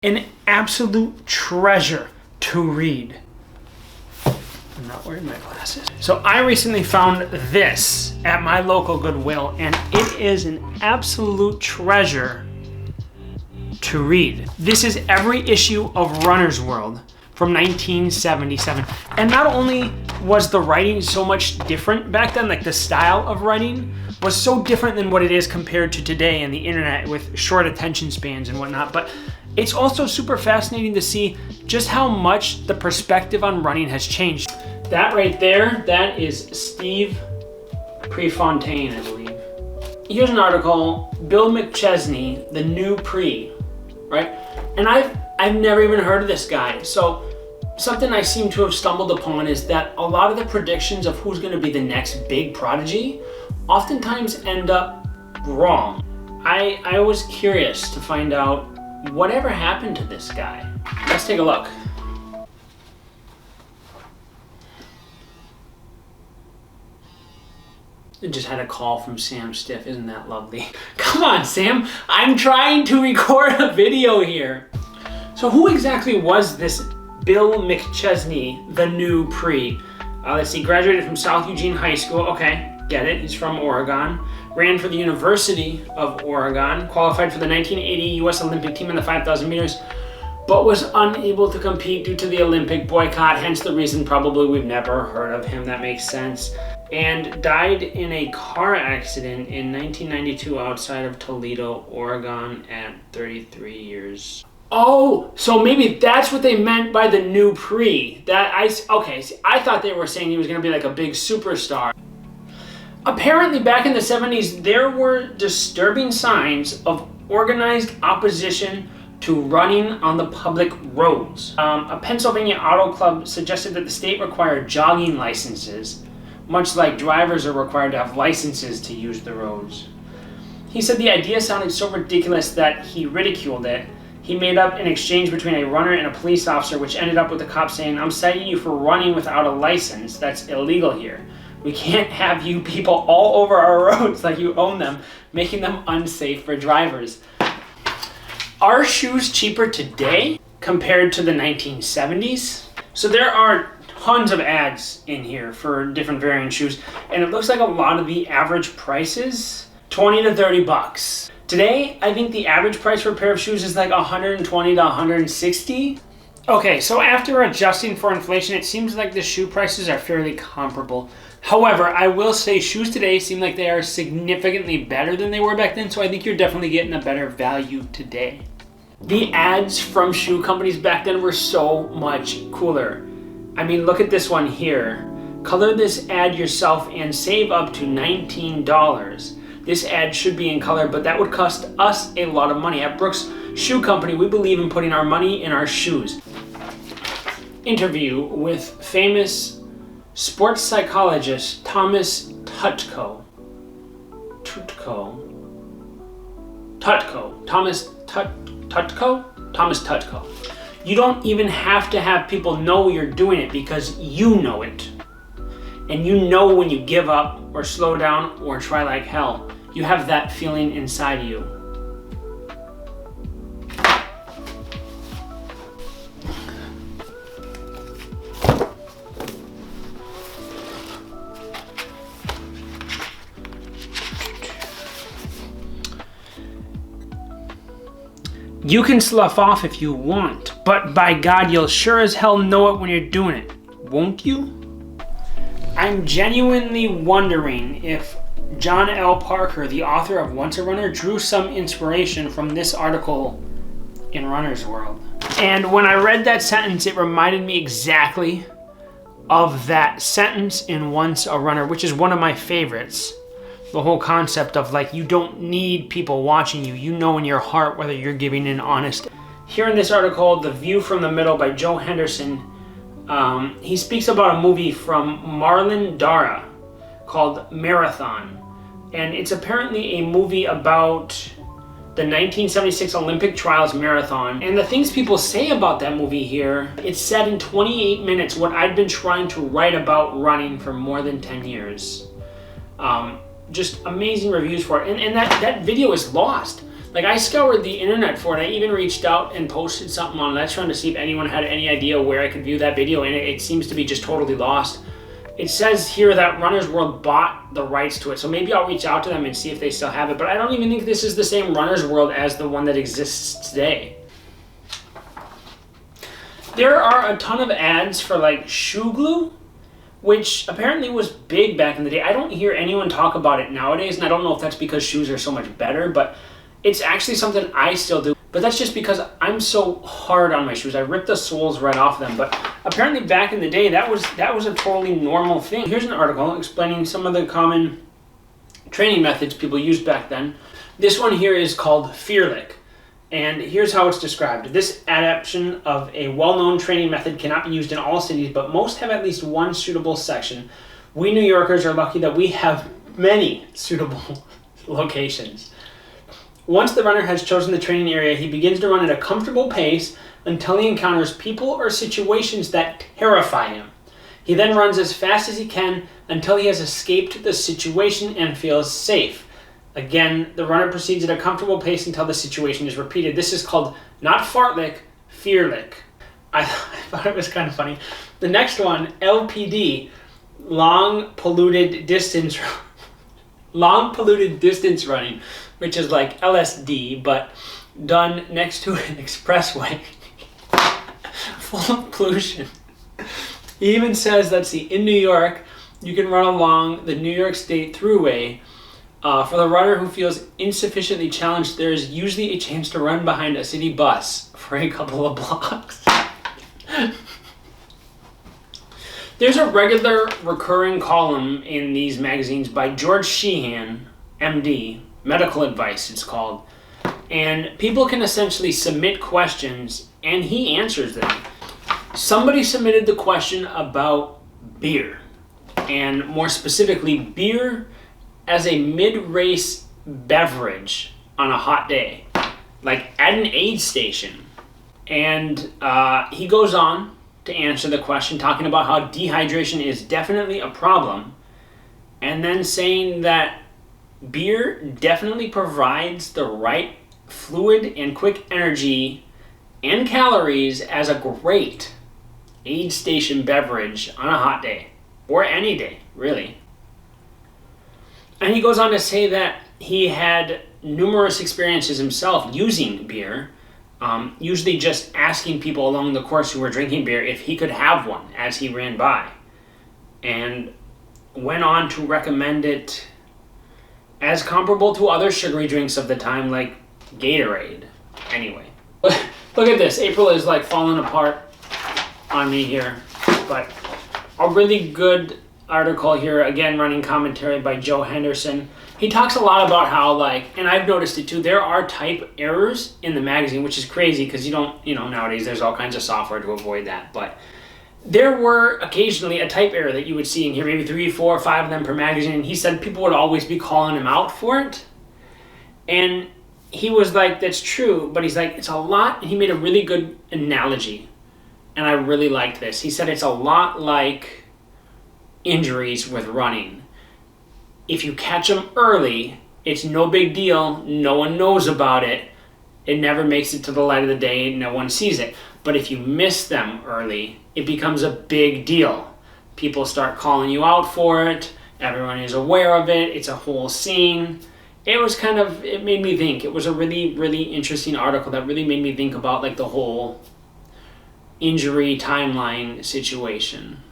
An absolute treasure to read. I'm not wearing my glasses. So I recently found this at my local Goodwill, and it is an absolute treasure to read. This is every issue of Runner's World from 1977. And not only was the writing so much different back then, like the style of writing was so different than what it is compared to today and the internet with short attention spans and whatnot, but it's also super fascinating to see just how much the perspective on running has changed. That right there, that is Steve Prefontaine, I believe. Here's an article, Bill McChesney, the new Pre, right? And I've never even heard of this guy. So something I seem to have stumbled upon is that a lot of the predictions of who's gonna be the next big prodigy oftentimes end up wrong. I was curious to find out whatever happened to this guy. Let's take a look. I just had a call from Sam Stiff. Isn't that lovely? Come on, Sam. I'm trying to record a video here. So who exactly was this Bill McChesney, the new Pre? Let's see, graduated from South Eugene High School. Okay, get it. He's from Oregon. Ran for the University of Oregon. Qualified for the 1980 U.S. Olympic team in the 5,000 meters, but was unable to compete due to the Olympic boycott, hence the reason probably we've never heard of him. That makes sense. And died in a car accident in 1992 outside of Toledo, Oregon at 33 years. Oh, so maybe that's what they meant by the new Pre. Okay, see, I thought they were saying he was going to be like a big superstar. Apparently back in the 70s, there were disturbing signs of organized opposition to running on the public roads. A Pennsylvania auto club suggested that the state required jogging licenses, much like drivers are required to have licenses to use the roads. He said the idea sounded so ridiculous that he ridiculed it. He made up an exchange between a runner and a police officer, which ended up with the cop saying, "I'm citing you for running without a license. That's illegal here. We can't have you people all over our roads like you own them, making them unsafe for drivers." Are shoes cheaper today compared to the 1970s? So there are tons of ads in here for different varying shoes, and it looks like a lot of the average prices, 20 to 30 bucks. Today, I think the average price for a pair of shoes is like 120 to 160. Okay, so after adjusting for inflation, it seems like the shoe prices are fairly comparable. However, I will say shoes today seem like they are significantly better than they were back then, so I think you're definitely getting a better value today. The ads from shoe companies back then were so much cooler. I mean, look at this one here. Color this ad yourself and save up to $19. This ad should be in color, but that would cost us a lot of money. At Brooks Shoe Company, we believe in putting our money in our shoes. Interview with famous sports psychologist Thomas Tutko. Thomas Tutko. You don't even have to have people know you're doing it because you know it. And you know when you give up or slow down or try like hell. You have that feeling inside you. You can slough off if you want, but by God, you'll sure as hell know it when you're doing it, won't you? I'm genuinely wondering if John L. Parker, the author of Once a Runner, drew some inspiration from this article in Runner's World. And when I read that sentence, it reminded me exactly of that sentence in Once a Runner, which is one of my favorites. The whole concept of like, you don't need people watching you. You know in your heart whether you're giving an honest. Here in this article, The View from the Middle by Joe Henderson, he speaks about a movie from Marlon Dara called Marathon. And it's apparently a movie about the 1976 Olympic Trials Marathon. And the things people say about that movie here, it's said in 28 minutes what I'd been trying to write about running for more than 10 years. Just amazing reviews for it. And that video is lost. Like, I scoured the internet for it. I even reached out and posted something on Let's Run to see if anyone had any idea where I could view that video, and it seems to be just totally lost. It says here that Runner's World bought the rights to it, so maybe I'll reach out to them and see if they still have it, but I don't even think this is the same Runner's World as the one that exists today. There are a ton of ads for like shoe glue, which apparently was big back in the day. I don't hear anyone talk about it nowadays, and I don't know if that's because shoes are so much better, but it's actually something I still do. But that's just because I'm so hard on my shoes. I rip the soles right off them. But apparently back in the day, that was a totally normal thing. Here's an article explaining some of the common training methods people used back then. This one here is called Fearlick. And here's how it's described. This adaptation of a well-known training method cannot be used in all cities, but most have at least one suitable section. We New Yorkers are lucky that we have many suitable locations. Once the runner has chosen the training area, he begins to run at a comfortable pace until he encounters people or situations that terrify him. He then runs as fast as he can until he has escaped the situation and feels safe. Again, the runner proceeds at a comfortable pace until the situation is repeated. This is called not fartlick, fearlick. I thought it was kind of funny. The next one, LPD, long polluted distance running, which is like LSD, but done next to an expressway full of pollution. He even says, let's see, in New York, you can run along the New York State Thruway. For the runner who feels insufficiently challenged, there is usually a chance to run behind a city bus for a couple of blocks. There's a regular recurring column in these magazines by George Sheehan, MD, Medical Advice it's called, and people can essentially submit questions and he answers them. Somebody submitted the question about beer, and more specifically beer as a mid-race beverage on a hot day, like at an aid station. And he goes on to answer the question, talking about how dehydration is definitely a problem, and then saying that beer definitely provides the right fluid and quick energy and calories as a great aid station beverage on a hot day, or any day, really. And he goes on to say that he had numerous experiences himself using beer, usually just asking people along the course who were drinking beer if he could have one as he ran by, and went on to recommend it as comparable to other sugary drinks of the time like Gatorade. Anyway, look at this. April is like falling apart on me here, but a really good article here, again running commentary by Joe Henderson. He talks a lot about how, like, and I've noticed it too, there are type errors in the magazine, which is crazy because you don't, nowadays there's all kinds of software to avoid that, but there were occasionally a type error that you would see in here, maybe 3, 4, 5 of them per magazine, and he said people would always be calling him out for it. And he was like, that's true, but he's like, it's a lot, and he made a really good analogy, and I really liked this. He said it's a lot like injuries with running. If you catch them early, it's no big deal, no one knows about it, it never makes it to the light of the day, no one sees it. But if you miss them early, it becomes a big deal. People start calling you out for it, everyone is aware of it, it's a whole scene. It made me think. It was a really, really interesting article that really made me think about like the whole injury timeline situation.